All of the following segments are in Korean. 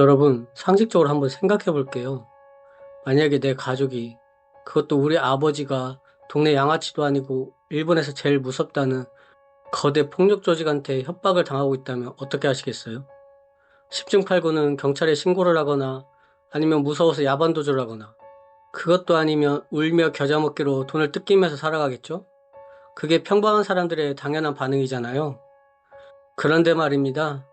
여러분, 상식적으로 한번 생각해 볼게요. 만약에 내 가족이, 그것도 우리 아버지가 동네 양아치도 아니고 일본에서 제일 무섭다는 거대 폭력 조직한테 협박을 당하고 있다면 어떻게 하시겠어요? 10중 8구는 경찰에 신고를 하거나 아니면 무서워서 야반 도주를 하거나, 그것도 아니면 울며 겨자 먹기로 돈을 뜯기면서 살아가겠죠? 그게 평범한 사람들의 당연한 반응이잖아요. 그런데 말입니다.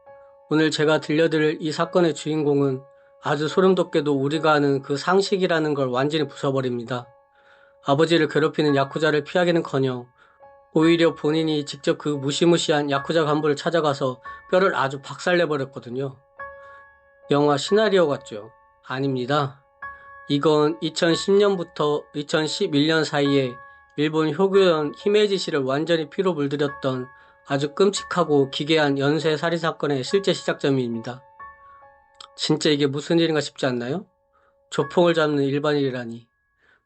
오늘 제가 들려드릴 이 사건의 주인공은 아주 소름돋게도 우리가 아는 그 상식이라는 걸 완전히 부숴버립니다. 아버지를 괴롭히는 야쿠자를 피하기는커녕 오히려 본인이 직접 그 무시무시한 야쿠자 간부를 찾아가서 뼈를 아주 박살내버렸거든요. 영화 시나리오 같죠? 아닙니다. 이건 2010년부터 2011년 사이에 일본 효교연 히메이지시를 완전히 피로 물들였던 아주 끔찍하고 기괴한 연쇄 살인 사건의 실제 시작점입니다. 진짜 이게 무슨 일인가 싶지 않나요? 조폭을 잡는 일반인이라니.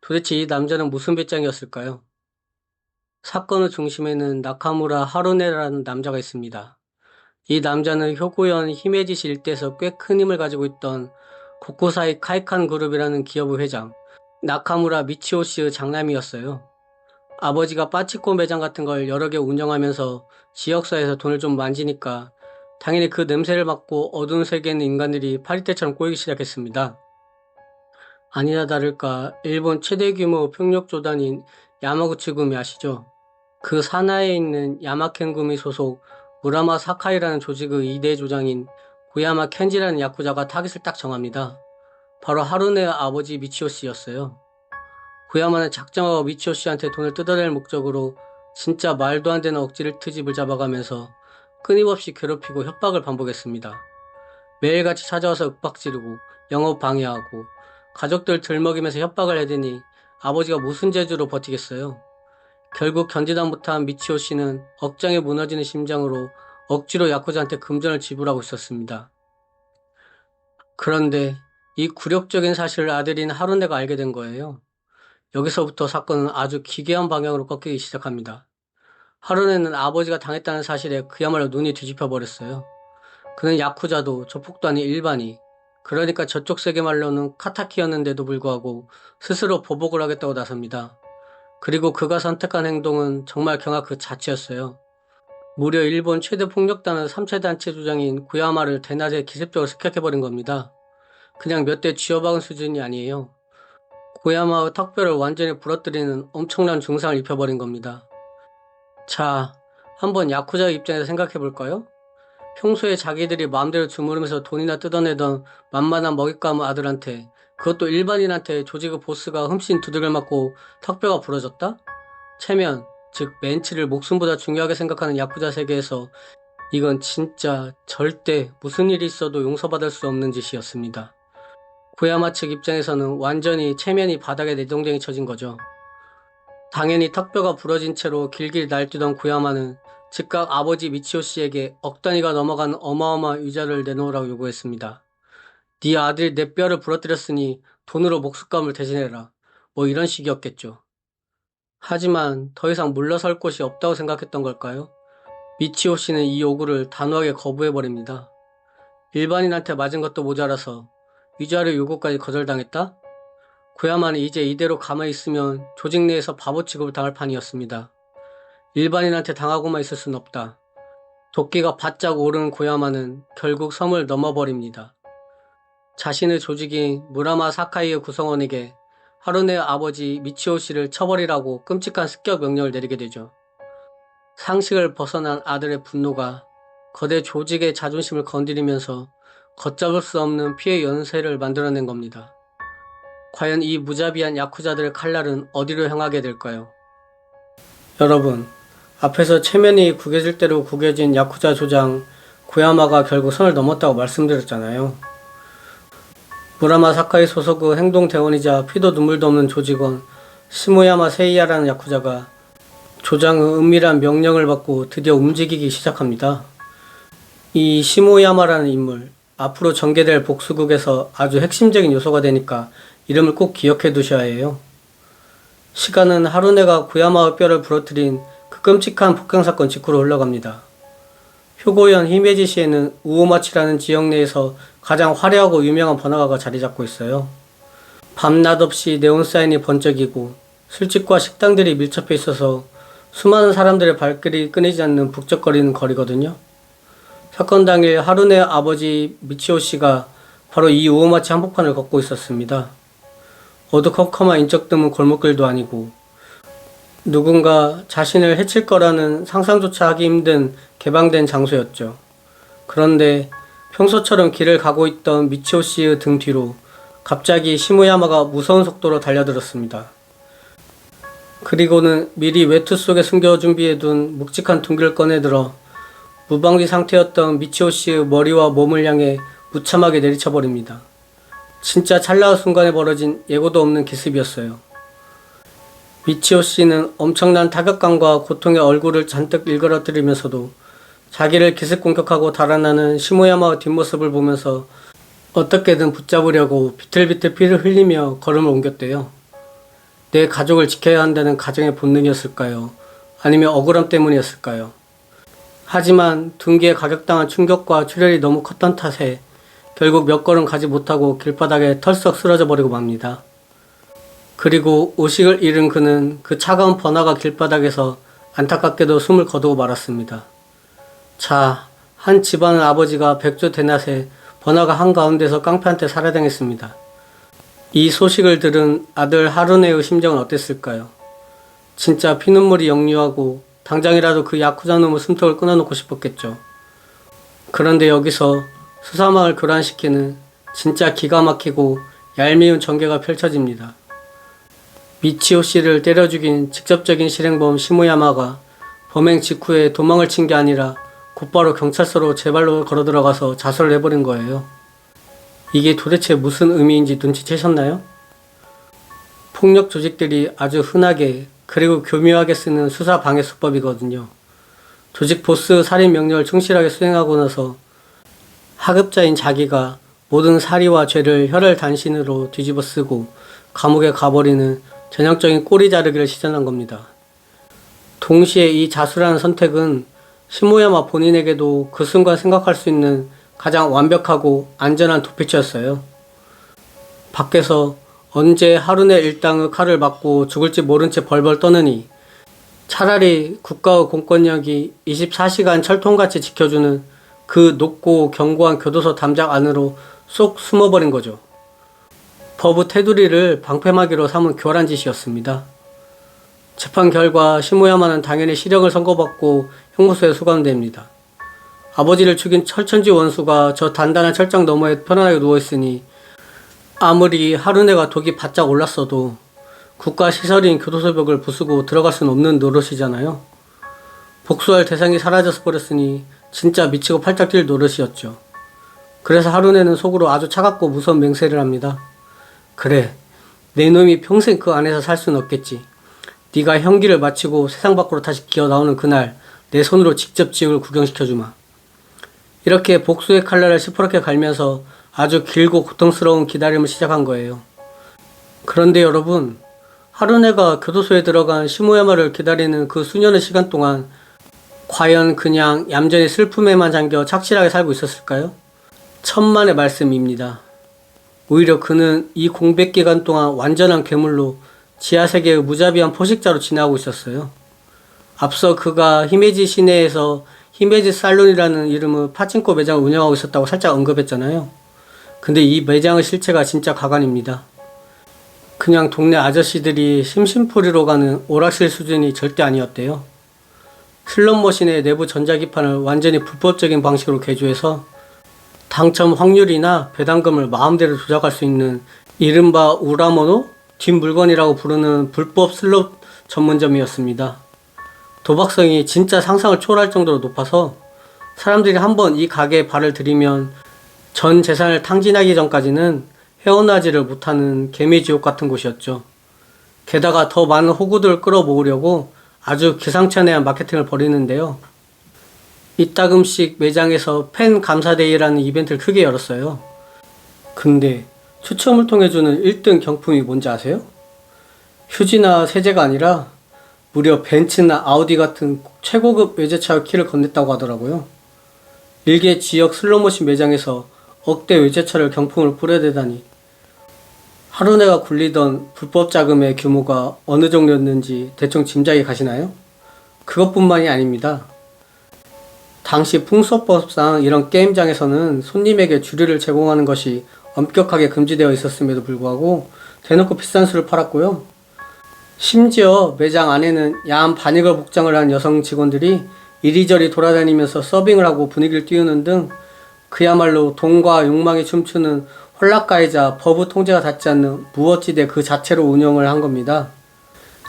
도대체 이 남자는 무슨 배짱이었을까요? 사건의 중심에는 나카무라 하루네라는 남자가 있습니다. 이 남자는 효고현 히메지시 일대에서 꽤 큰 힘을 가지고 있던 고쿠사이 카이칸 그룹이라는 기업의 회장, 나카무라 미치오 씨의 장남이었어요. 아버지가 빠치코 매장 같은 걸 여러 개 운영하면서 지역사회에서 돈을 좀 만지니까 당연히 그 냄새를 맡고 어두운 세계에 있는 인간들이 파리떼처럼 꼬이기 시작했습니다. 아니나 다를까 일본 최대 규모 폭력조단인 야마구치구미 아시죠? 그 산하에 있는 야마켄구미 소속 무라마 사카이라는 조직의 2대 조장인 고야마 켄지라는 야쿠자가 타깃을 딱 정합니다. 바로 하루네의 아버지 미치오 씨였어요. 고야마는 작정하고 미치오 씨한테 돈을 뜯어낼 목적으로 진짜 말도 안 되는 억지를 트집을 잡아가면서 끊임없이 괴롭히고 협박을 반복했습니다. 매일같이 찾아와서 윽박지르고 영업 방해하고 가족들 들먹이면서 협박을 해대니 아버지가 무슨 재주로 버티겠어요. 결국 견디다 못한 미치오 씨는 억장에 무너지는 심장으로 억지로 야쿠자한테 금전을 지불하고 있었습니다. 그런데 이 굴욕적인 사실을 아들인 하루네가 알게 된 거예요. 여기서부터 사건은 아주 기괴한 방향으로 꺾이기 시작합니다. 하루네는 아버지가 당했다는 사실에 그야말로 눈이 뒤집혀 버렸어요. 그는 야쿠자도 조폭도 아닌 일반이, 그러니까 저쪽 세계 말로는 카타키였는데도 불구하고 스스로 보복을 하겠다고 나섭니다. 그리고 그가 선택한 행동은 정말 경악 그 자체였어요. 무려 일본 최대 폭력단의 3차 단체 주장인 구야마를 대낮에 기습적으로 습격해버린 겁니다. 그냥 몇 대 쥐어박은 수준이 아니에요. 고야마의 턱뼈를 완전히 부러뜨리는 엄청난 중상을 입혀버린 겁니다. 자, 한번 야쿠자의 입장에서 생각해볼까요? 평소에 자기들이 마음대로 주무르면서 돈이나 뜯어내던 만만한 먹잇감의 아들한테, 그것도 일반인한테 조직의 보스가 흠씬 두들겨 맞고 턱뼈가 부러졌다? 체면, 즉 멘치를 목숨보다 중요하게 생각하는 야쿠자 세계에서 이건 진짜 절대 무슨 일이 있어도 용서받을 수 없는 짓이었습니다. 고야마 측 입장에서는 완전히 체면이 바닥에 내동댕이 쳐진 거죠. 당연히 턱뼈가 부러진 채로 길길 날뛰던 고야마는 즉각 아버지 미치오 씨에게 억 단위가 넘어가는 어마어마한 위자료를 내놓으라고 요구했습니다. 네 아들이 내 뼈를 부러뜨렸으니 돈으로 목숨값을 대신해라. 뭐 이런 식이었겠죠. 하지만 더 이상 물러설 곳이 없다고 생각했던 걸까요? 미치오 씨는 이 요구를 단호하게 거부해버립니다. 일반인한테 맞은 것도 모자라서 위자료 요구까지 거절당했다? 고야마는 이제 이대로 가만히 있으면 조직 내에서 바보 취급을 당할 판이었습니다. 일반인한테 당하고만 있을 순 없다. 도끼가 바짝 오르는 고야마는 결국 섬을 넘어버립니다. 자신의 조직인 무라마 사카이의 구성원에게 하루네의 아버지 미치오 씨를 처벌이라고 끔찍한 습격 명령을 내리게 되죠. 상식을 벗어난 아들의 분노가 거대 조직의 자존심을 건드리면서 걷잡을 수 없는 피해 연쇄를 만들어낸 겁니다. 과연 이 무자비한 야쿠자들의 칼날은 어디로 향하게 될까요? 여러분, 앞에서 체면이 구겨질 대로 구겨진 야쿠자 조장 고야마가 결국 선을 넘었다고 말씀드렸잖아요. 무라마 사카이 소속의 행동대원이자 피도 눈물도 없는 조직원 시모야마 세이야라는 야쿠자가 조장의 은밀한 명령을 받고 드디어 움직이기 시작합니다. 이 시모야마라는 인물, 앞으로 전개될 복수극에서 아주 핵심적인 요소가 되니까 이름을 꼭 기억해 두셔야 해요. 시간은 하루네가 고야마의 뼈를 부러뜨린 그 끔찍한 폭행사건 직후로 흘러갑니다. 휴고현 히메지시에는 우오마치라는 지역 내에서 가장 화려하고 유명한 번화가가 자리 잡고 있어요. 밤낮 없이 네온사인이 번쩍이고 술집과 식당들이 밀접해 있어서 수많은 사람들의 발길이 끊이지 않는 북적거리는 거리거든요. 사건 당일 하루네 아버지 미치오 씨가 바로 이 우오마치 한복판을 걷고 있었습니다. 어두컴컴한 인적 드문 골목길도 아니고 누군가 자신을 해칠 거라는 상상조차 하기 힘든 개방된 장소였죠. 그런데 평소처럼 길을 가고 있던 미치오 씨의 등 뒤로 갑자기 시무야마가 무서운 속도로 달려들었습니다. 그리고는 미리 외투 속에 숨겨 준비해둔 묵직한 둔기를 꺼내들어 무방비 상태였던 미치오 씨의 머리와 몸을 향해 무참하게 내리쳐버립니다. 진짜 찰나의 순간에 벌어진 예고도 없는 기습이었어요. 미치오 씨는 엄청난 타격감과 고통의 얼굴을 잔뜩 일그러뜨리면서도 자기를 기습 공격하고 달아나는 시무야마의 뒷모습을 보면서 어떻게든 붙잡으려고 비틀비틀 피를 흘리며 걸음을 옮겼대요. 내 가족을 지켜야 한다는 가정의 본능이었을까요? 아니면 억울함 때문이었을까요? 하지만 둔기에 가격당한 충격과 출혈이 너무 컸던 탓에 결국 몇 걸음 가지 못하고 길바닥에 털썩 쓰러져 버리고 맙니다. 그리고 의식을 잃은 그는 그 차가운 번화가 길바닥에서 안타깝게도 숨을 거두고 말았습니다. 자, 한 집안의 아버지가 백조 대낮에 번화가 한가운데서 깡패한테 살해당했습니다. 이 소식을 들은 아들 하루네의 심정은 어땠을까요? 진짜 피눈물이 역류하고 당장이라도 그 야쿠자 놈의 숨통을 끊어놓고 싶었겠죠. 그런데 여기서 수사망을 교란시키는 진짜 기가 막히고 얄미운 전개가 펼쳐집니다. 미치오 씨를 때려 죽인 직접적인 실행범 시무야마가 범행 직후에 도망을 친 게 아니라 곧바로 경찰서로 제 발로 걸어 들어가서 자수를 해버린 거예요. 이게 도대체 무슨 의미인지 눈치채셨나요? 폭력 조직들이 아주 흔하게 그리고 교묘하게 쓰는 수사 방해 수법이거든요. 조직 보스 살인 명령을 충실하게 수행하고 나서 하급자인 자기가 모든 사리와 죄를 혈혈 단신으로 뒤집어 쓰고 감옥에 가버리는 전형적인 꼬리 자르기를 시전한 겁니다. 동시에 이 자수라는 선택은 시무야마 본인에게도 그 순간 생각할 수 있는 가장 완벽하고 안전한 도피처였어요. 밖에서 언제 하루네 일당의 칼을 맞고 죽을지 모른 채 벌벌 떠느니 차라리 국가의 공권력이 24시간 철통같이 지켜주는 그 높고 견고한 교도소 담장 안으로 쏙 숨어버린 거죠. 법의 테두리를 방패막이로 삼은 교란 짓이었습니다. 재판 결과 시무야마는 당연히 실형을 선고받고 형무소에 수감됩니다. 아버지를 죽인 철천지 원수가 저 단단한 철장 너머에 편안하게 누워있으니 아무리 하루네가 독이 바짝 올랐어도 국가 시설인 교도소 벽을 부수고 들어갈 수는 없는 노릇이잖아요. 복수할 대상이 사라져서 버렸으니 진짜 미치고 팔짝 뛸 노릇이었죠. 그래서 하루네는 속으로 아주 차갑고 무서운 맹세를 합니다. 그래, 내 놈이 평생 그 안에서 살 수는 없겠지. 네가 형기를 마치고 세상 밖으로 다시 기어 나오는 그날 내 손으로 직접 지옥을 구경시켜주마. 이렇게 복수의 칼날을 시퍼렇게 갈면서 아주 길고 고통스러운 기다림을 시작한 거예요. 그런데 여러분, 하루네가 교도소에 들어간 시무야마를 기다리는 그 수년의 시간 동안 과연 그냥 얌전히 슬픔에만 잠겨 착실하게 살고 있었을까요? 천만의 말씀입니다. 오히려 그는 이 공백 기간 동안 완전한 괴물로 지하세계의 무자비한 포식자로 지나고 있었어요. 앞서 그가 히메지 시내에서 히메지 살론이라는 이름의 파친코 매장을 운영하고 있었다고 살짝 언급했잖아요. 근데 이 매장의 실체가 진짜 가관입니다. 그냥 동네 아저씨들이 심심풀이로 가는 오락실 수준이 절대 아니었대요. 슬롯머신의 내부 전자기판을 완전히 불법적인 방식으로 개조해서 당첨 확률이나 배당금을 마음대로 조작할 수 있는 이른바 우라모노? 뒷물건이라고 부르는 불법 슬롯 전문점이었습니다. 도박성이 진짜 상상을 초월할 정도로 높아서 사람들이 한번 이 가게에 발을 들이면 전 재산을 탕진하기 전까지는 헤어나지를 못하는 개미지옥 같은 곳이었죠. 게다가 더 많은 호구들을 끌어모으려고 아주 기상천외한 마케팅을 벌이는데요. 이따금씩 매장에서 팬 감사데이라는 이벤트를 크게 열었어요. 근데 추첨을 통해주는 1등 경품이 뭔지 아세요? 휴지나 세제가 아니라 무려 벤츠나 아우디 같은 최고급 외제차 키를 건넸다고 하더라고요. 일개 지역 슬롯머신 매장에서 억대 외제차를 경품을 뿌려대다니. 하루네가 굴리던 불법 자금의 규모가 어느 정도였는지 대충 짐작이 가시나요? 그것뿐만이 아닙니다. 당시 풍속법상 이런 게임장에서는 손님에게 주류를 제공하는 것이 엄격하게 금지되어 있었음에도 불구하고 대놓고 비싼 술을 팔았고요. 심지어 매장 안에는 야한 바니걸 복장을 한 여성 직원들이 이리저리 돌아다니면서 서빙을 하고 분위기를 띄우는 등 그야말로 돈과 욕망이 춤추는 홀락가이자 법의 통제가 닿지 않는 무어지대 그 자체로 운영을 한 겁니다.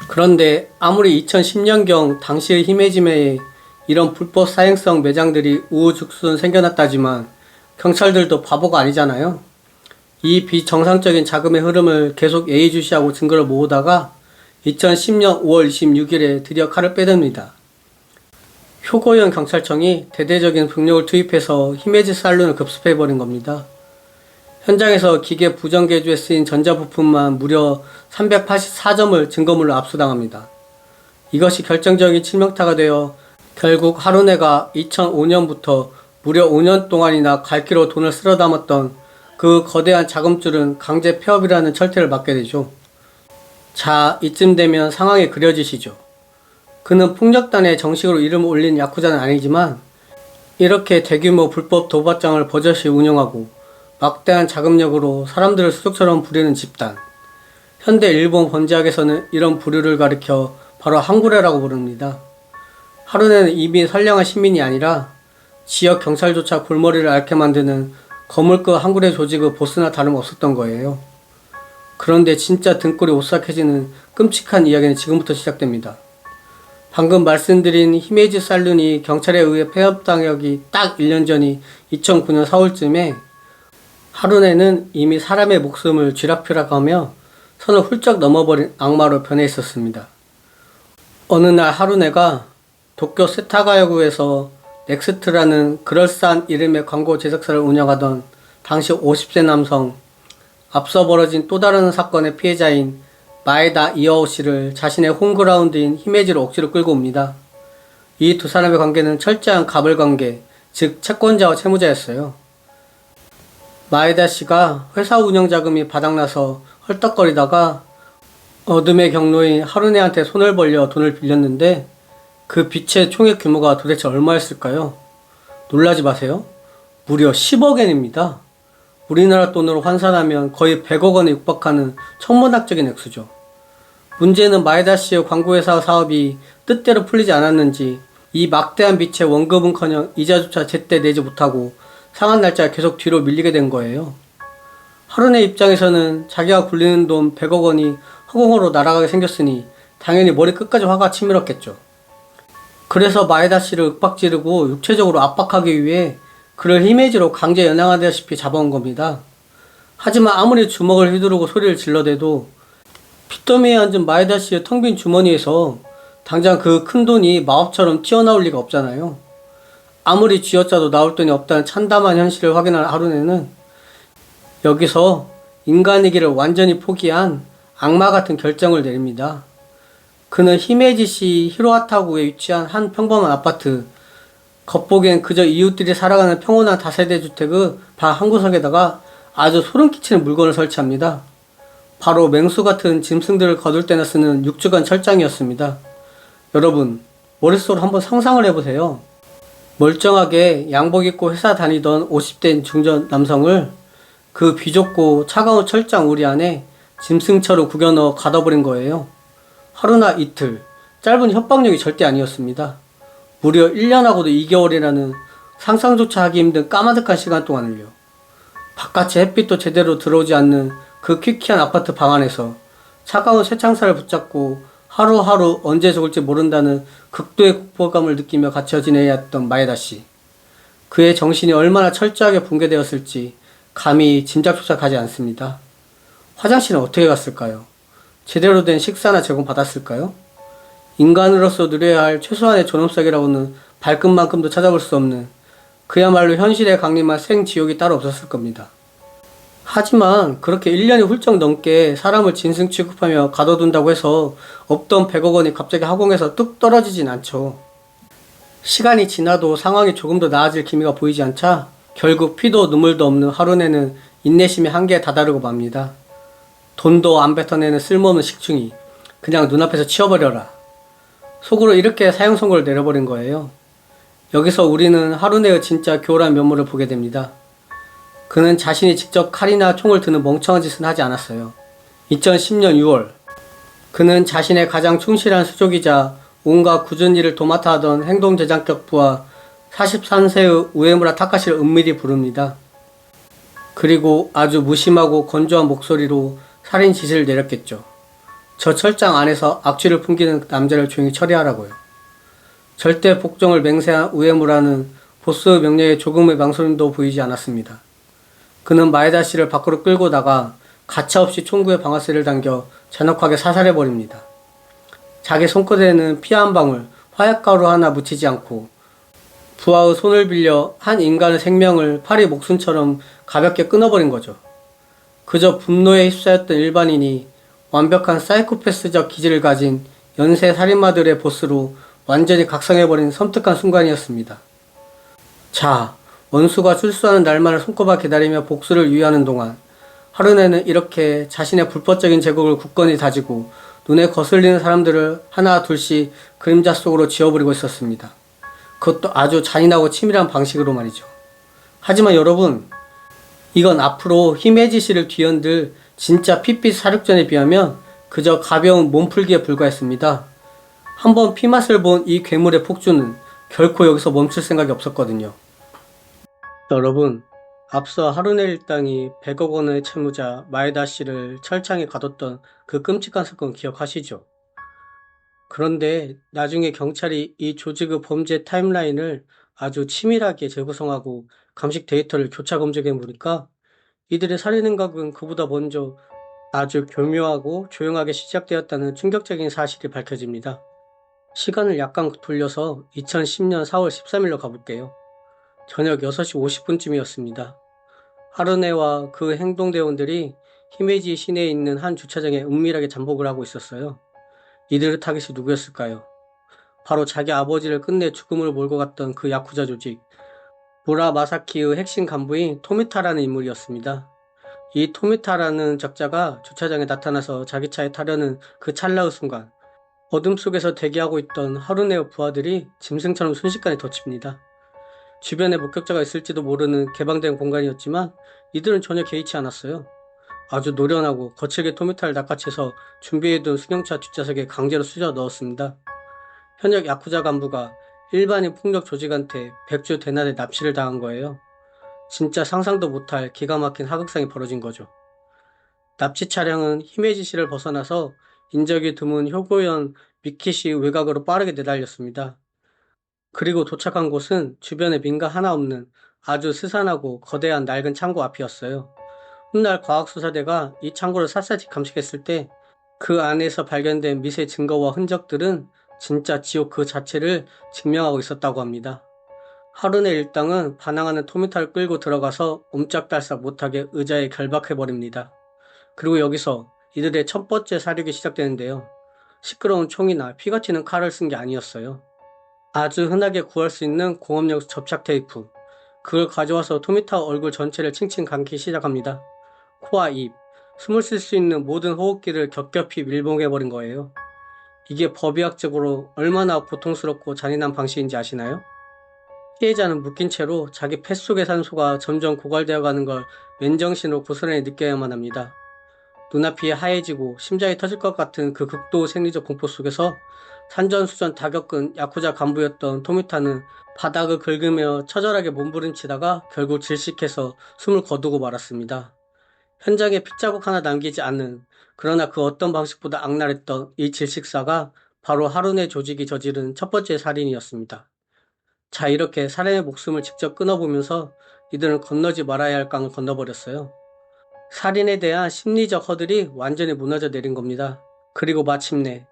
그런데 아무리 2010년경 당시의 히메지메에 이런 불법 사행성 매장들이 우후죽순 생겨났다지만 경찰들도 바보가 아니잖아요. 이 비정상적인 자금의 흐름을 계속 예의주시하고 증거를 모으다가 2010년 5월 26일에 드디어 칼을 빼듭니다. 효고현 경찰청이 대대적인 병력을 투입해서 히메지 살룬을 급습해버린 겁니다. 현장에서 기계 부정 개조에 쓰인 전자부품만 무려 384점을 증거물로 압수당합니다. 이것이 결정적인 치명타가 되어 결국 하루네가 2005년부터 무려 5년 동안이나 갈기로 돈을 쓸어 담았던 그 거대한 자금줄은 강제 폐업이라는 철퇴를 맞게 되죠. 자, 이쯤 되면 상황이 그려지시죠. 그는 폭력단에 정식으로 이름을 올린 야쿠자는 아니지만 이렇게 대규모 불법 도박장을 버젓이 운영하고 막대한 자금력으로 사람들을 수족처럼 부리는 집단. 현대 일본 번지학에서는 이런 부류를 가리켜 바로 한구레라고 부릅니다. 하루네는 이미 선량한 시민이 아니라 지역 경찰조차 골머리를 앓게 만드는 거물급 한구레 조직의 보스나 다름없었던 거예요. 그런데 진짜 등골이 오싹해지는 끔찍한 이야기는 지금부터 시작됩니다. 방금 말씀드린 히메지 살룬이 경찰에 의해 폐업당하기 딱 1년 전이 2009년 4월쯤에 하루네는 이미 사람의 목숨을 쥐락펴락하며 선을 훌쩍 넘어버린 악마로 변해 있었습니다. 어느 날 하루네가 도쿄 세타가야구에서 넥스트라는 그럴싸한 이름의 광고 제작사를 운영하던 당시 50세 남성, 앞서 벌어진 또 다른 사건의 피해자인 마에다 이어오 씨를 자신의 홈그라운드인 히메지로 억지로 끌고 옵니다. 이 두 사람의 관계는 철저한 갑을관계, 즉 채권자와 채무자였어요. 마에다 씨가 회사 운영 자금이 바닥나서 헐떡거리다가 어둠의 경로인 하루네한테 손을 벌려 돈을 빌렸는데 그 빚의 총액 규모가 도대체 얼마였을까요? 놀라지 마세요. 무려 10억엔입니다. 우리나라 돈으로 환산하면 거의 100억 원에 육박하는 천문학적인 액수죠. 문제는 마에다 씨의 광고회사 사업이 뜻대로 풀리지 않았는지 이 막대한 빚의 원금은커녕 이자조차 제때 내지 못하고 상한 날짜가 계속 뒤로 밀리게 된 거예요. 하루네 입장에서는 자기가 굴리는 돈 100억 원이 허공으로 날아가게 생겼으니 당연히 머리 끝까지 화가 치밀었겠죠. 그래서 마에다 씨를 윽박지르고 육체적으로 압박하기 위해 그를 히메지로 강제 연양하다시피 잡아온 겁니다. 하지만 아무리 주먹을 휘두르고 소리를 질러대도 핏더미에 앉은 마에다 씨의 텅 빈 주머니에서 당장 그 큰 돈이 마법처럼 튀어나올 리가 없잖아요. 아무리 쥐어짜도 나올 돈이 없다는 참담한 현실을 확인한 하루네는 여기서 인간이기를 완전히 포기한 악마 같은 결정을 내립니다. 그는 히메지시 히로아타구에 위치한 한 평범한 아파트, 겉보기엔 그저 이웃들이 살아가는 평온한 다세대 주택의 방 한 구석에다가 아주 소름 끼치는 물건을 설치합니다. 바로 맹수 같은 짐승들을 거둘 때나 쓰는 6주간 철장이었습니다. 여러분, 머릿속으로 한번 상상을 해보세요. 멀쩡하게 양복 입고 회사 다니던 50대 중전 남성을 그 비좁고 차가운 철장 우리 안에 짐승처럼 구겨 넣어 가둬버린 거예요. 하루나 이틀, 짧은 협박력이 절대 아니었습니다. 무려 1년하고도 2개월이라는 상상조차 하기 힘든 까마득한 시간 동안을요. 바깥에 햇빛도 제대로 들어오지 않는 그 퀴퀴한 아파트 방 안에서 차가운 쇠창살을 붙잡고 하루하루 언제 죽을지 모른다는 극도의 공포감을 느끼며 갇혀 지내야 했던 마에다 씨. 그의 정신이 얼마나 철저하게 붕괴되었을지 감히 짐작조차 가지 않습니다. 화장실은 어떻게 갔을까요? 제대로 된 식사나 제공받았을까요? 인간으로서 누려야 할 최소한의 존엄성이라고는 발끝만큼도 찾아볼 수 없는 그야말로 현실에 강림한 생지옥이 따로 없었을 겁니다. 하지만 그렇게 1년이 훌쩍 넘게 사람을 짐승 취급하며 가둬둔다고 해서 없던 100억 원이 갑자기 하공에서 뚝 떨어지진 않죠. 시간이 지나도 상황이 조금 더 나아질 기미가 보이지 않자 결국 피도 눈물도 없는 하루네는 인내심의 한계에 다다르고 맙니다. 돈도 안 뱉어내는 쓸모없는 식충이 그냥 눈앞에서 치워버려라. 속으로 이렇게 사형 선고를 내려버린 거예요. 여기서 우리는 하루네의 진짜 교활한 면모를 보게 됩니다. 그는 자신이 직접 칼이나 총을 드는 멍청한 짓은 하지 않았어요. 2010년 6월 그는 자신의 가장 충실한 수족이자 온갖 굳은 일을 도맡아 하던 행동대장격 부하 43세의 우에무라 타카시를 은밀히 부릅니다. 그리고 아주 무심하고 건조한 목소리로 살인 지시를 내렸겠죠. 저 철장 안에서 악취를 풍기는 남자를 조용히 처리하라고요. 절대 복종을 맹세한 우에무라는 보스의 명령에 조금의 망설임도 보이지 않았습니다. 그는 마에다 씨를 밖으로 끌고 나가 가차없이 총구에 방아쇠를 당겨 잔혹하게 사살해버립니다. 자기 손끝에는 피 한 방울, 화약가루 하나 묻히지 않고 부하의 손을 빌려 한 인간의 생명을 파리 목숨처럼 가볍게 끊어버린 거죠. 그저 분노에 휩싸였던 일반인이 완벽한 사이코패스적 기질을 가진 연쇄 살인마들의 보스로 완전히 각성해버린 섬뜩한 순간이었습니다. 자, 원수가 출소하는 날만을 손꼽아 기다리며 복수를 유의하는 동안 하루네는 이렇게 자신의 불법적인 제국을 굳건히 다지고 눈에 거슬리는 사람들을 하나 둘씩 그림자 속으로 지워버리고 있었습니다. 그것도 아주 잔인하고 치밀한 방식으로 말이죠. 하지만 여러분, 이건 앞으로 히메지 씨를 뒤흔들 진짜 핏빛 사륙전에 비하면 그저 가벼운 몸풀기에 불과했습니다. 한번 피맛을 본 이 괴물의 폭주는 결코 여기서 멈출 생각이 없었거든요. 여러분, 앞서 하루네 일당이 100억 원의 채무자 마에다 씨를 철창에 가뒀던 그 끔찍한 사건 기억하시죠? 그런데 나중에 경찰이 이 조직의 범죄 타임라인을 아주 치밀하게 재구성하고 감식 데이터를 교차 검증해 보니까 이들의 살인 행각은 그보다 먼저 아주 교묘하고 조용하게 시작되었다는 충격적인 사실이 밝혀집니다. 시간을 약간 돌려서 2010년 4월 13일로 가볼게요. 저녁 6시 50분쯤이었습니다. 하루네와 그 행동대원들이 히메지 시내에 있는 한 주차장에 은밀하게 잠복을 하고 있었어요. 이들의 타깃이 누구였을까요? 바로 자기 아버지를 끝내 죽음으로 몰고 갔던 그 야쿠자 조직 무라마사키의 핵심 간부인 토미타라는 인물이었습니다. 이 토미타라는 적자가 주차장에 나타나서 자기 차에 타려는 그 찰나의 순간 어둠 속에서 대기하고 있던 하루네의 부하들이 짐승처럼 순식간에 덮칩니다. 주변에 목격자가 있을지도 모르는 개방된 공간이었지만 이들은 전혀 개의치 않았어요. 아주 노련하고 거칠게 토미타를 낚아채서 준비해둔 승용차 뒷좌석에 강제로 수저 넣었습니다. 현역 야쿠자 간부가 일반인 폭력 조직한테 백주 대낮에 납치를 당한 거예요. 진짜 상상도 못할 기가 막힌 하극상이 벌어진 거죠. 납치 차량은 히메지시를 벗어나서 인적이 드문 효고현 미키시 외곽으로 빠르게 내달렸습니다. 그리고 도착한 곳은 주변에 민가 하나 없는 아주 스산하고 거대한 낡은 창고 앞이었어요. 훗날 과학수사대가 이 창고를 샅샅이 감식했을 때 그 안에서 발견된 미세 증거와 흔적들은 진짜 지옥 그 자체를 증명하고 있었다고 합니다. 하루네 일당은 반항하는 토미타를 끌고 들어가서 옴짝달싹 못하게 의자에 결박해버립니다. 그리고 여기서 이들의 첫 번째 사륙이 시작되는데요. 시끄러운 총이나 피가 튀는 칼을 쓴 게 아니었어요. 아주 흔하게 구할 수 있는 공업용 접착 테이프. 그걸 가져와서 토미타 얼굴 전체를 칭칭 감기 시작합니다. 코와 입, 숨을 쉴 수 있는 모든 호흡기를 겹겹이 밀봉해버린 거예요. 이게 법의학적으로 얼마나 고통스럽고 잔인한 방식인지 아시나요? 피해자는 묶인 채로 자기 폐 속의 산소가 점점 고갈되어 가는 걸 맨정신으로 고스란히 느껴야만 합니다. 눈앞이 하얘지고 심장이 터질 것 같은 그 극도 생리적 공포 속에서 산전수전 다 겪은 야쿠자 간부였던 토미타는 바닥을 긁으며 처절하게 몸부림치다가 결국 질식해서 숨을 거두고 말았습니다. 현장에 핏자국 하나 남기지 않는, 그러나 그 어떤 방식보다 악랄했던 이 질식사가 바로 하루네 조직이 저지른 첫 번째 살인이었습니다. 자, 이렇게 사람의 목숨을 직접 끊어보면서 이들은 건너지 말아야 할 강을 건너버렸어요. 살인에 대한 심리적 허들이 완전히 무너져 내린 겁니다. 그리고 마침내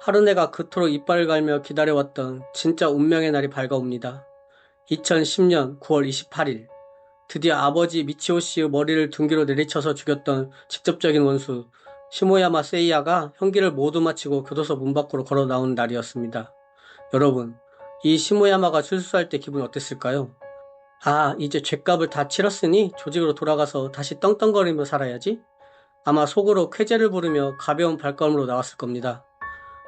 하루네가 그토록 이빨을 갈며 기다려왔던 진짜 운명의 날이 밝아옵니다. 2010년 9월 28일 드디어 아버지 미치오 씨의 머리를 둔기로 내리쳐서 죽였던 직접적인 원수 시모야마 세이야가 형기를 모두 마치고 교도소 문 밖으로 걸어 나온 날이었습니다. 여러분, 이 시모야마가 출소할 때 기분이 어땠을까요? 아, 이제 죗값을 다 치렀으니 조직으로 돌아가서 다시 떵떵거리며 살아야지? 아마 속으로 쾌재를 부르며 가벼운 발걸음으로 나왔을 겁니다.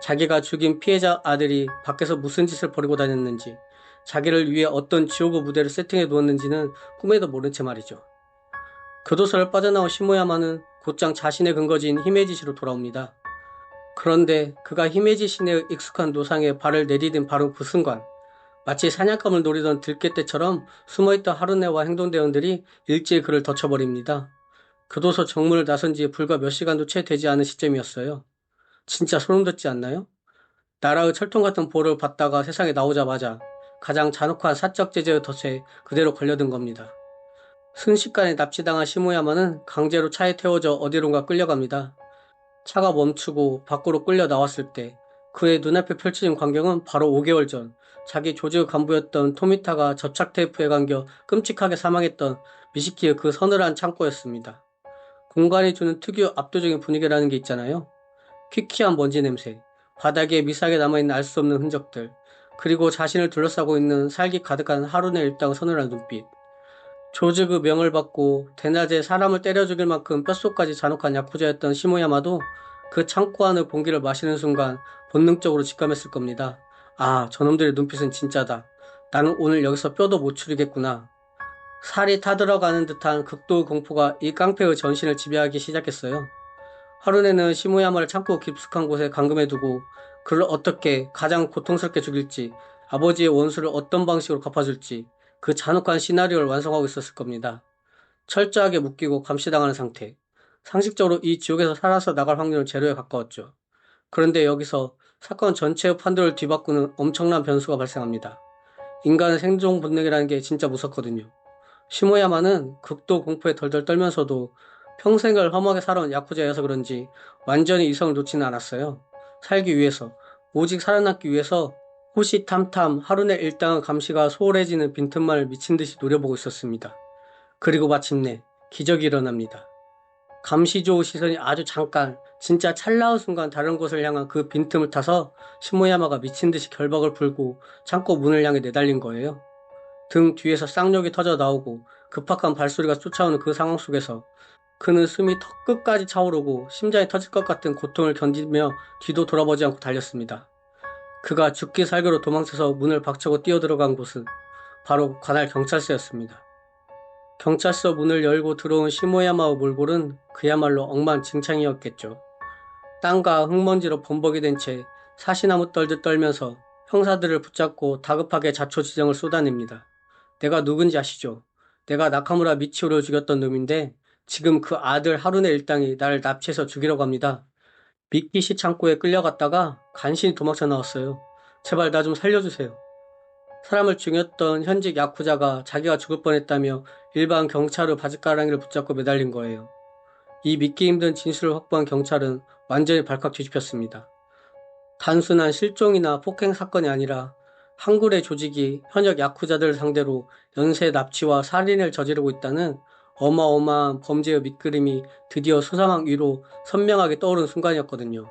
자기가 죽인 피해자 아들이 밖에서 무슨 짓을 벌이고 다녔는지, 자기를 위해 어떤 지옥의 무대를 세팅해 두었는지는 꿈에도 모른 채 말이죠. 교도소를 빠져나온 시모야마는 곧장 자신의 근거지인 히메지시로 돌아옵니다. 그런데 그가 히메지 시내의 익숙한 노상에 발을 내디딘 바로 그 순간, 마치 사냥감을 노리던 들깨떼처럼 숨어있던 하루네와 행동대원들이 일제히 그를 덮쳐버립니다. 교도소 정문을 나선 지 불과 몇 시간도 채 되지 않은 시점이었어요. 진짜 소름 돋지 않나요? 나라의 철통 같은 보호를 받다가 세상에 나오자마자 가장 잔혹한 사적 제재의 덫에 그대로 걸려든 겁니다. 순식간에 납치당한 시모야마는 강제로 차에 태워져 어디론가 끌려갑니다. 차가 멈추고 밖으로 끌려 나왔을 때 그의 눈앞에 펼쳐진 광경은 바로 5개월 전 자기 조직 간부였던 토미타가 접착 테이프에 감겨 끔찍하게 사망했던 미시키의 그 서늘한 창고였습니다. 공간이 주는 특유 압도적인 분위기라는 게 있잖아요. 퀴퀴한 먼지 냄새, 바닥에 미세하게 남아있는 알 수 없는 흔적들, 그리고 자신을 둘러싸고 있는 살기 가득한 하루네 일당의 서늘한 눈빛. 조직의 명을 받고 대낮에 사람을 때려 죽일 만큼 뼛속까지 잔혹한 야쿠자였던 시모야마도 그 창고 안의 공기를 마시는 순간 본능적으로 직감했을 겁니다. 아, 저놈들의 눈빛은 진짜다. 나는 오늘 여기서 뼈도 못 추리겠구나. 살이 타들어가는 듯한 극도의 공포가 이 깡패의 전신을 지배하기 시작했어요. 하루네는 시모야마를 창고 깊숙한 곳에 감금해두고 그를 어떻게 가장 고통스럽게 죽일지, 아버지의 원수를 어떤 방식으로 갚아줄지 그 잔혹한 시나리오를 완성하고 있었을 겁니다. 철저하게 묶이고 감시당하는 상태. 상식적으로 이 지옥에서 살아서 나갈 확률은 제로에 가까웠죠. 그런데 여기서 사건 전체의 판도를 뒤바꾸는 엄청난 변수가 발생합니다. 인간의 생존 본능이라는 게 진짜 무섭거든요. 시모야마는 극도 공포에 덜덜 떨면서도 평생을 험하게 살아온 야쿠자여서 그런지 완전히 이성을 놓지는 않았어요. 살기 위해서, 오직 살아남기 위해서 호시탐탐 하루네 일당의 감시가 소홀해지는 빈틈만을 미친 듯이 노려보고 있었습니다. 그리고 마침내 기적이 일어납니다. 감시조의 시선이 아주 잠깐, 진짜 찰나의 순간 다른 곳을 향한 그 빈틈을 타서 시모야마가 미친 듯이 결박을 풀고 창고 문을 향해 내달린 거예요. 등 뒤에서 쌍욕이 터져 나오고 급박한 발소리가 쫓아오는 그 상황 속에서 그는 숨이 턱끝까지 차오르고 심장이 터질 것 같은 고통을 견디며 뒤도 돌아보지 않고 달렸습니다. 그가 죽기 살기로 도망쳐서 문을 박차고 뛰어들어간 곳은 바로 관할 경찰서였습니다. 경찰서 문을 열고 들어온 시모야마의 몰골은 그야말로 엉망진창이었겠죠. 땀과 흙먼지로 범벅이 된 채 사시나무 떨듯 떨면서 형사들을 붙잡고 다급하게 자초지정을 쏟아냅니다. 내가 누군지 아시죠? 내가 나카무라 미치오를 죽였던 놈인데 지금 그 아들 하루네 일당이 나를 납치해서 죽이려고 합니다. 미키시 창고에 끌려갔다가 간신히 도망쳐 나왔어요. 제발 나 좀 살려주세요. 사람을 죽였던 현직 야쿠자가 자기가 죽을 뻔했다며 일반 경찰의 바짓가랑이를 붙잡고 매달린 거예요. 이 믿기 힘든 진술을 확보한 경찰은 완전히 발칵 뒤집혔습니다. 단순한 실종이나 폭행 사건이 아니라 한굴의 조직이 현역 야쿠자들을 상대로 연쇄 납치와 살인을 저지르고 있다는 어마어마한 범죄의 밑그림이 드디어 수사망 위로 선명하게 떠오른 순간이었거든요.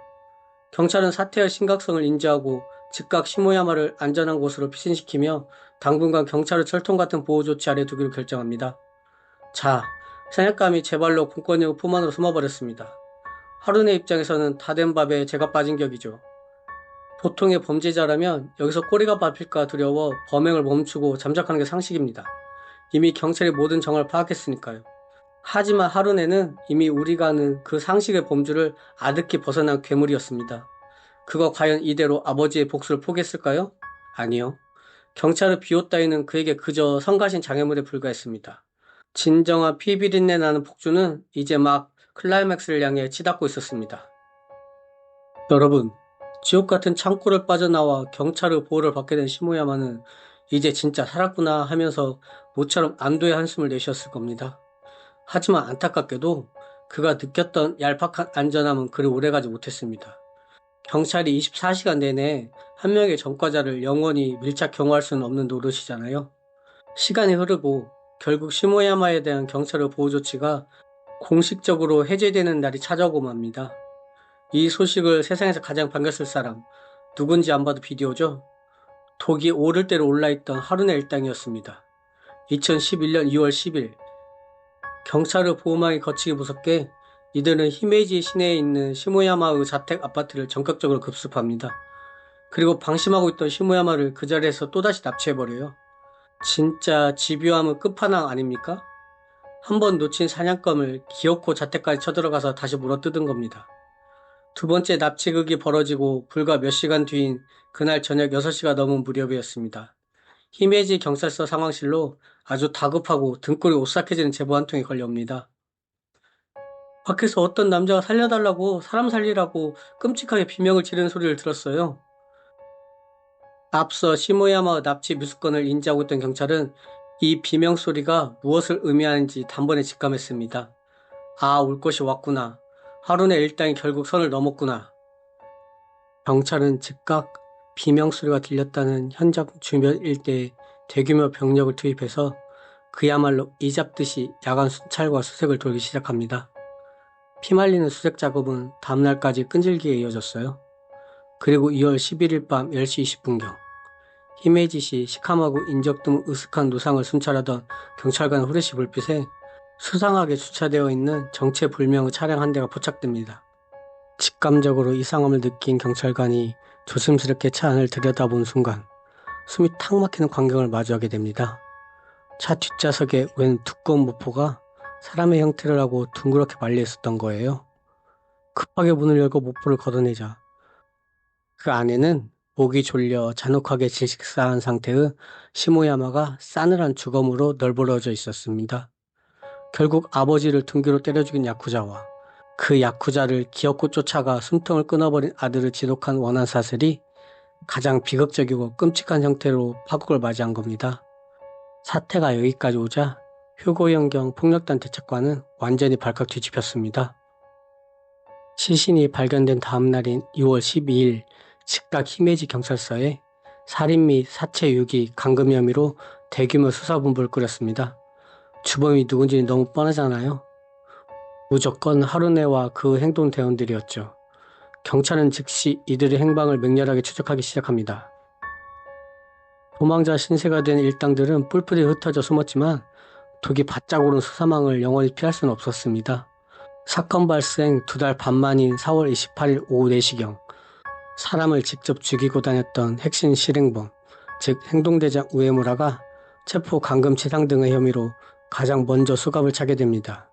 경찰은 사태의 심각성을 인지하고 즉각 시모야마를 안전한 곳으로 피신시키며 당분간 경찰의 철통 같은 보호 조치 아래 두기로 결정합니다. 자, 사냥감이 제 발로 공권력의 품 안으로 숨어버렸습니다. 하루네 입장에서는 다 된 밥에 제가 빠진 격이죠. 보통의 범죄자라면 여기서 꼬리가 밟힐까 두려워 범행을 멈추고 잠적하는 게 상식입니다. 이미 경찰이 모든 정황을 파악했으니까요. 하지만 하루네는 이미 우리가 아는 그 상식의 범주를 아득히 벗어난 괴물이었습니다. 그거 과연 이대로 아버지의 복수를 포기했을까요? 아니요. 경찰의 비호 따위는 그에게 그저 성가신 장애물에 불과했습니다. 진정한 피비린내 나는 폭주는 이제 막 클라이맥스를 향해 치닫고 있었습니다. 여러분, 지옥 같은 창고를 빠져나와 경찰의 보호를 받게 된 시모야마는 이제 진짜 살았구나 하면서 모처럼 안도의 한숨을 내쉬었을 겁니다. 하지만 안타깝게도 그가 느꼈던 얄팍한 안전함은 그리 오래가지 못했습니다. 경찰이 24시간 내내 한 명의 전과자를 영원히 밀착 경호할 수는 없는 노릇이잖아요. 시간이 흐르고 결국 시모야마에 대한 경찰의 보호 조치가 공식적으로 해제되는 날이 찾아오고 맙니다. 이 소식을 세상에서 가장 반겼을 사람, 누군지 안 봐도 비디오죠? 독이 오를 대로 올라있던 하루네 일당이었습니다. 2011년 2월 10일 경찰의 보호망이 거치기 무섭게 이들은 히메이지 시내에 있는 시모야마의 자택 아파트를 전격적으로 급습합니다. 그리고 방심하고 있던 시모야마를 그 자리에서 또다시 납치해버려요. 진짜 집요함은 끝판왕 아닙니까? 한 번 놓친 사냥감을 기어코 자택까지 쳐들어가서 다시 물어뜯은 겁니다. 두 번째 납치극이 벌어지고 불과 몇 시간 뒤인 그날 저녁 6시가 넘은 무렵이었습니다. 히메지 경찰서 상황실로 아주 다급하고 등골이 오싹해지는 제보 한 통이 걸려옵니다. 밖에서 어떤 남자가 살려달라고 사람 살리라고 끔찍하게 비명을 지르는 소리를 들었어요. 앞서 시모야마 납치 미수건을 인지하고 있던 경찰은 이 비명 소리가 무엇을 의미하는지 단번에 직감했습니다. 아, 올 것이 왔구나. 하루네 일당이 결국 선을 넘었구나. 경찰은 즉각 비명 소리가 들렸다는 현장 주변 일대에 대규모 병력을 투입해서 그야말로 이잡듯이 야간 순찰과 수색을 돌기 시작합니다. 피말리는 수색 작업은 다음날까지 끈질기게 이어졌어요. 그리고 2월 11일 밤 10시 20분경 히메지시 시카마구 인적 드문 으슥한 노상을 순찰하던 경찰관 후레쉬 불빛에 수상하게 주차되어 있는 정체불명의 차량 한 대가 포착됩니다. 직감적으로 이상함을 느낀 경찰관이 조심스럽게 차 안을 들여다본 순간 숨이 탁 막히는 광경을 마주하게 됩니다. 차 뒷좌석에 웬 두꺼운 모포가 사람의 형태를 하고 둥그렇게 말려 있었던 거예요. 급하게 문을 열고 모포를 걷어내자 그 안에는 목이 졸려 잔혹하게 질식사한 상태의 시모야마가 싸늘한 주검으로 널브러져 있었습니다. 결국 아버지를 둔기로 때려 죽인 야쿠자와 그 야쿠자를 기어코 쫓아가 숨통을 끊어버린 아들을 지독한 원한사슬이 가장 비극적이고 끔찍한 형태로 파국을 맞이한 겁니다. 사태가 여기까지 오자 휴고연경 폭력단 대책관은 완전히 발칵 뒤집혔습니다. 시신이 발견된 다음 날인 2월 12일 즉각 히메지 경찰서에 살인 및 사체 유기, 감금 혐의로 대규모 수사본부를 꾸렸습니다. 주범이 누군지 너무 뻔하잖아요. 무조건 하루네와 그 행동 대원들이었죠. 경찰은 즉시 이들의 행방을 맹렬하게 추적하기 시작합니다. 도망자 신세가 된 일당들은 뿔뿔이 흩어져 숨었지만 독이 바짝 오른 수사망을 영원히 피할 수는 없었습니다. 사건 발생 2달 반 만인 4월 28일 오후 4시경 사람을 직접 죽이고 다녔던 핵심 실행범, 즉 행동대장 우에무라가 체포 감금치상 등의 혐의로 가장 먼저 수갑을 차게 됩니다.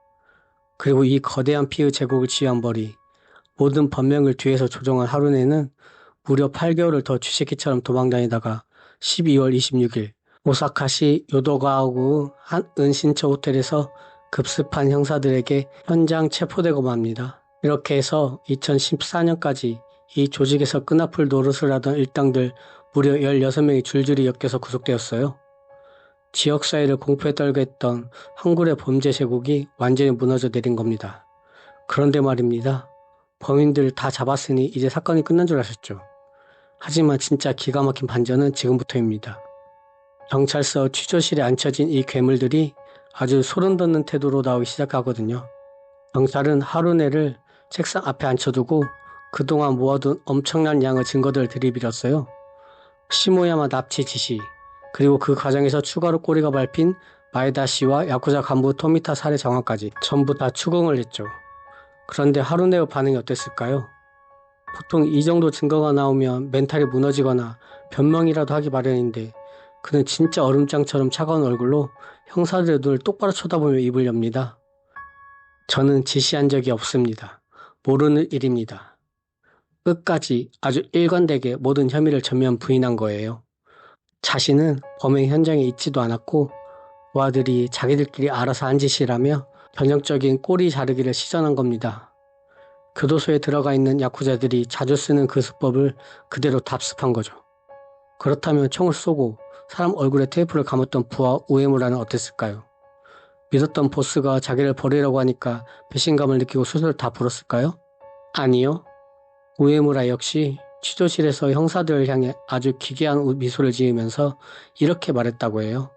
그리고 이 거대한 피의 제국을 취한 벌이 모든 법령을 뒤에서 조정한 하루네는 무려 8개월을 더 쥐새끼처럼 도망다니다가 12월 26일 오사카시 요도가와구 한 은신처 호텔에서 급습한 형사들에게 현장 체포되고 맙니다. 이렇게 해서 2014년까지 이 조직에서 끈아풀 노릇을 하던 일당들 무려 16명이 줄줄이 엮여서 구속되었어요. 지역사회를 공포에 떨게 했던 한굴의 범죄 제국이 완전히 무너져 내린 겁니다. 그런데 말입니다. 범인들 다 잡았으니 이제 사건이 끝난 줄 아셨죠? 하지만 진짜 기가 막힌 반전은 지금부터입니다. 경찰서 취조실에 앉혀진 이 괴물들이 아주 소름 돋는 태도로 나오기 시작하거든요. 경찰은 하루네를 책상 앞에 앉혀두고 그동안 모아둔 엄청난 양의 증거들을 들이밀었어요. 시모야마 납치 지시, 그리고 그 과정에서 추가로 꼬리가 밟힌 마에다 씨와 야쿠자 간부 토미타 살해 정황까지 전부 다 추궁을 했죠. 그런데 하루네의 반응이 어땠을까요? 보통 이 정도 증거가 나오면 멘탈이 무너지거나 변명이라도 하기 마련인데 그는 진짜 얼음장처럼 차가운 얼굴로 형사들의 눈을 똑바로 쳐다보며 입을 엽니다. 저는 지시한 적이 없습니다. 모르는 일입니다. 끝까지 아주 일관되게 모든 혐의를 전면 부인한 거예요. 자신은 범행 현장에 있지도 않았고 부하들이 자기들끼리 알아서 한 짓이라며 전형적인 꼬리 자르기를 시전한 겁니다. 교도소에 들어가 있는 야쿠자들이 자주 쓰는 그 수법을 그대로 답습한 거죠. 그렇다면 총을 쏘고 사람 얼굴에 테이프를 감았던 부하 우에무라는 어땠을까요? 믿었던 보스가 자기를 버리려고 하니까 배신감을 느끼고 수술을 다 풀었을까요? 아니요. 우에무라 역시 취조실에서 형사들을 향해 아주 기괴한 미소를 지으면서 이렇게 말했다고 해요.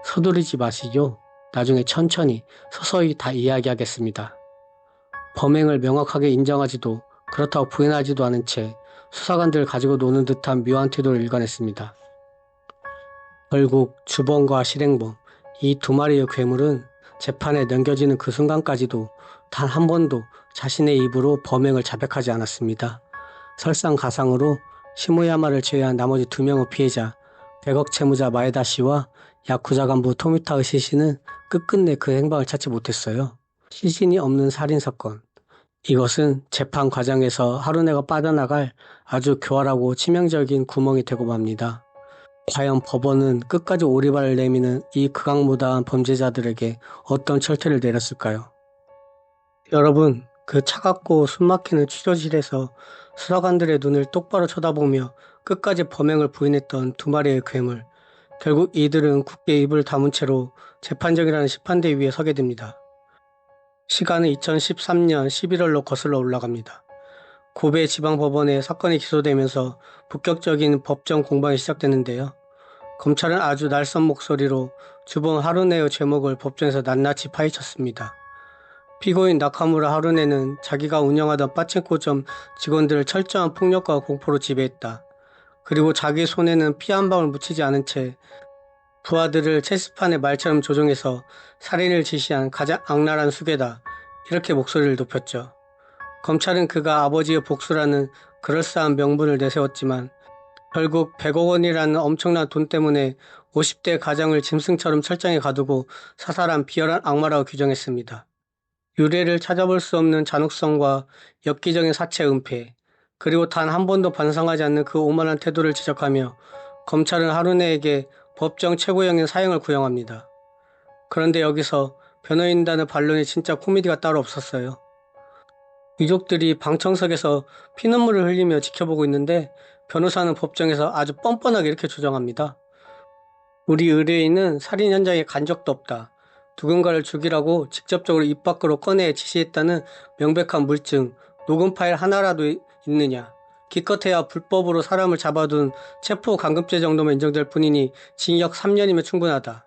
서두르지 마시죠. 나중에 천천히 서서히 다 이야기하겠습니다. 범행을 명확하게 인정하지도 그렇다고 부인하지도 않은 채 수사관들을 가지고 노는 듯한 묘한 태도를 일관했습니다. 결국 주범과 실행범, 이 두 마리의 괴물은 재판에 넘겨지는 그 순간까지도 단 한 번도 자신의 입으로 범행을 자백하지 않았습니다. 설상가상으로 시무야마를 제외한 나머지 두 명의 피해자, 100억 채무자 마에다 씨와 야쿠자 간부 토미타의 시신은 끝끝내 그 행방을 찾지 못했어요. 시신이 없는 살인사건. 이것은 재판 과정에서 하루네가 빠져나갈 아주 교활하고 치명적인 구멍이 되고 맙니다. 과연 법원은 끝까지 오리발을 내미는 이 극악무도한 범죄자들에게 어떤 철퇴를 내렸을까요? 여러분, 그 차갑고 숨막히는 취조실에서 수사관들의 눈을 똑바로 쳐다보며 끝까지 범행을 부인했던 두 마리의 괴물. 결국 이들은 굳게 입을 다문 채로 재판정이라는 심판대 위에 서게 됩니다. 시간은 2013년 11월로 거슬러 올라갑니다. 고베 지방법원에 사건이 기소되면서 본격적인 법정 공방이 시작되는데요. 검찰은 아주 날선 목소리로 주범 하루네의 죄목을 법정에서 낱낱이 파헤쳤습니다. 피고인 나카무라 하루네는 자기가 운영하던 빠칭코점 직원들을 철저한 폭력과 공포로 지배했다. 그리고 자기 손에는 피 한 방울 묻히지 않은 채 부하들을 체스판의 말처럼 조종해서 살인을 지시한 가장 악랄한 수괴다. 이렇게 목소리를 높였죠. 검찰은 그가 아버지의 복수라는 그럴싸한 명분을 내세웠지만 결국 100억 원이라는 엄청난 돈 때문에 50대 가정을 짐승처럼 철장에 가두고 사살한 비열한 악마라고 규정했습니다. 유례를 찾아볼 수 없는 잔혹성과 엽기적인 사체 은폐, 그리고 단 한 번도 반성하지 않는 그 오만한 태도를 지적하며 검찰은 하루네에게 법정 최고형의 사형을 구형합니다. 그런데 여기서 변호인단의 반론이 진짜 코미디가 따로 없었어요. 유족들이 방청석에서 피눈물을 흘리며 지켜보고 있는데 변호사는 법정에서 아주 뻔뻔하게 이렇게 주장합니다. 우리 의뢰인은 살인 현장에 간 적도 없다. 누군가를 죽이라고 직접적으로 입 밖으로 꺼내 지시했다는 명백한 물증, 녹음 파일 하나라도 있느냐. 기껏해야 불법으로 사람을 잡아둔 체포 감금죄 정도면 인정될 뿐이니 징역 3년이면 충분하다.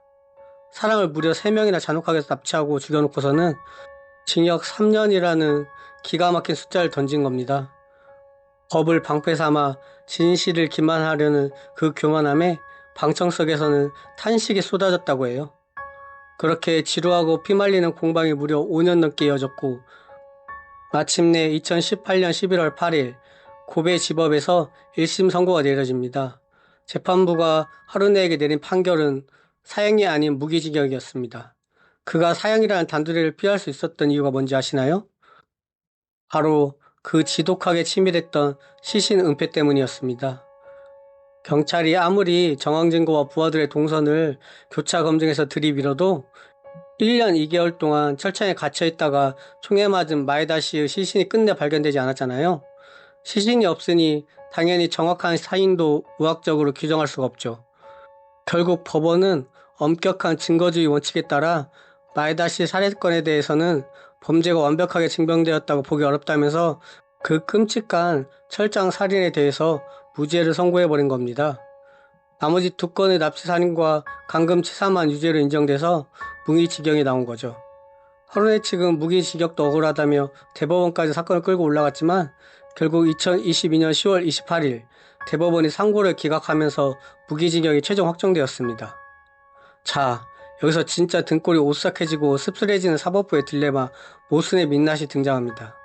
사람을 무려 3명이나 잔혹하게 납치하고 죽여놓고서는 징역 3년이라는 기가 막힌 숫자를 던진 겁니다. 법을 방패 삼아 진실을 기만하려는 그 교만함에 방청석에서는 탄식이 쏟아졌다고 해요. 그렇게 지루하고 피말리는 공방이 무려 5년 넘게 이어졌고 마침내 2018년 11월 8일 고베 지법에서 1심 선고가 내려집니다. 재판부가 하루네에게 내린 판결은 사형이 아닌 무기징역이었습니다. 그가 사형이라는 단두대를 피할 수 있었던 이유가 뭔지 아시나요? 바로 그 지독하게 치밀했던 시신 은폐 때문이었습니다. 경찰이 아무리 정황 증거와 부하들의 동선을 교차 검증해서 들이밀어도 1년 2개월 동안 철창에 갇혀있다가 총에 맞은 마에다 씨의 시신이 끝내 발견되지 않았잖아요. 시신이 없으니 당연히 정확한 사인도 의학적으로 규정할 수가 없죠. 결국 법원은 엄격한 증거주의 원칙에 따라 마에다 씨 살해건에 대해서는 범죄가 완벽하게 증명되었다고 보기 어렵다면서 그 끔찍한 철장 살인에 대해서 무죄를 선고해버린 겁니다. 나머지 두 건의 납치살인과 감금치사만 유죄로 인정돼서 무기징역이 나온 거죠. 하루네 측은 무기징역도 억울하다며 대법원까지 사건을 끌고 올라갔지만 결국 2022년 10월 28일 대법원이 상고를 기각하면서 무기징역이 최종 확정되었습니다. 자, 여기서 진짜 등골이 오싹해지고 씁쓸해지는 사법부의 딜레마 모순의 민낯이 등장합니다.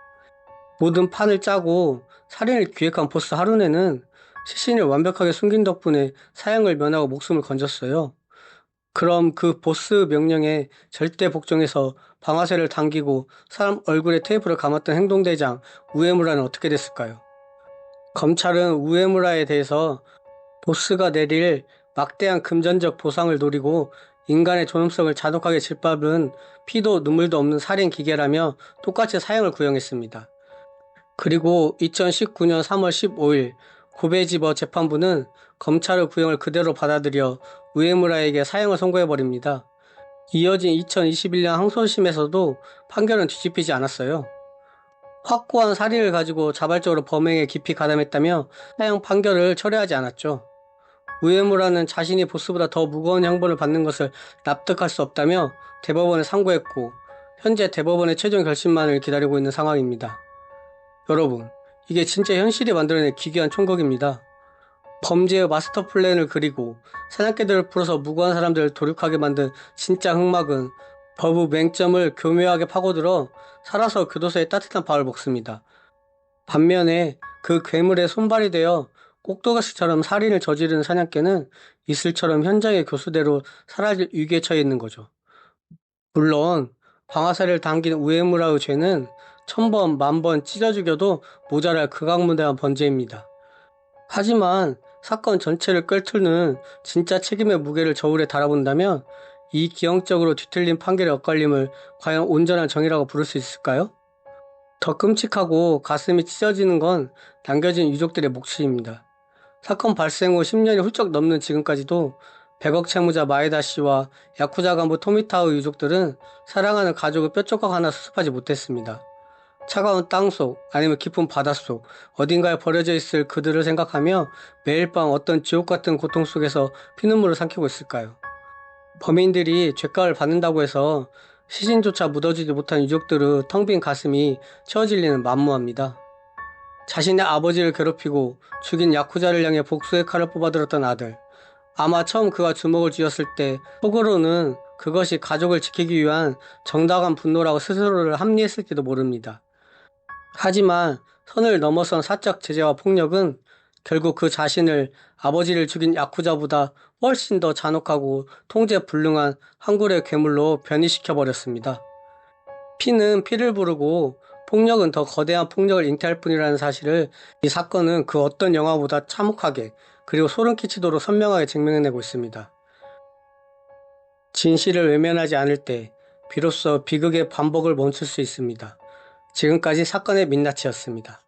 모든 판을 짜고 살인을 기획한 보스 하루네는 시신을 완벽하게 숨긴 덕분에 사형을 면하고 목숨을 건졌어요. 그럼 그 보스 명령에 절대 복종해서 방아쇠를 당기고 사람 얼굴에 테이프를 감았던 행동대장 우에무라는 어떻게 됐을까요? 검찰은 우에무라에 대해서 보스가 내릴 막대한 금전적 보상을 노리고 인간의 존엄성을 잔혹하게 짓밟은 피도 눈물도 없는 살인 기계라며 똑같이 사형을 구형했습니다. 그리고 2019년 3월 15일 고베지버 재판부는 검찰의 구형을 그대로 받아들여 우에무라에게 사형을 선고해버립니다. 이어진 2021년 항소심에서도 판결은 뒤집히지 않았어요. 확고한 사리를 가지고 자발적으로 범행에 깊이 가담했다며 사형 판결을 철회하지 않았죠. 우에무라는 자신이 보스보다 더 무거운 형벌을 받는 것을 납득할 수 없다며 대법원에 상고했고 현재 대법원의 최종 결심만을 기다리고 있는 상황입니다. 여러분, 이게 진짜 현실이 만들어낸 기괴한 총극입니다. 범죄의 마스터 플랜을 그리고 사냥개들을 풀어서 무고한 사람들을 도륙하게 만든 진짜 흑막은 거부 맹점을 교묘하게 파고들어 살아서 교도소의 따뜻한 밥을 먹습니다. 반면에 그 괴물의 손발이 되어 꼭두가시처럼 살인을 저지르는 사냥개는 이슬처럼 현장의 교수대로 사라질 위기에 처해 있는 거죠. 물론 방아쇠를 당긴 우에무라의 죄는 1000번, 10,000번 찢어 죽여도 모자랄 극악무대한 번제입니다. 하지만 사건 전체를 꿰뚫는 진짜 책임의 무게를 저울에 달아본다면 이 기형적으로 뒤틀린 판결의 엇갈림을 과연 온전한 정의라고 부를 수 있을까요? 더 끔찍하고 가슴이 찢어지는 건 남겨진 유족들의 몫입니다. 사건 발생 후 10년이 훌쩍 넘는 지금까지도 100억 채무자 마에다 씨와 야쿠자 간부 토미타의 유족들은 사랑하는 가족을 뼈조각 하나 수습하지 못했습니다. 차가운 땅속 아니면 깊은 바닷속 어딘가에 버려져 있을 그들을 생각하며 매일 밤 어떤 지옥 같은 고통 속에서 피눈물을 삼키고 있을까요? 범인들이 죄값을 받는다고 해서 시신조차 묻어주지 못한 유족들의 텅 빈 가슴이 채워질 리는 만무합니다. 자신의 아버지를 괴롭히고 죽인 야쿠자를 향해 복수의 칼을 뽑아들었던 아들. 아마 처음 그가 주먹을 쥐었을 때 속으로는 그것이 가족을 지키기 위한 정당한 분노라고 스스로를 합리했을지도 모릅니다. 하지만 선을 넘어선 사적 제재와 폭력은 결국 그 자신을 아버지를 죽인 야쿠자보다 훨씬 더 잔혹하고 통제 불능한 한굴의 괴물로 변이시켜 버렸습니다. 피는 피를 부르고 폭력은 더 거대한 폭력을 잉태할 뿐이라는 사실을 이 사건은 그 어떤 영화보다 참혹하게 그리고 소름 끼치도록 선명하게 증명해내고 있습니다. 진실을 외면하지 않을 때 비로소 비극의 반복을 멈출 수 있습니다. 지금까지 사건의 민낯이었습니다.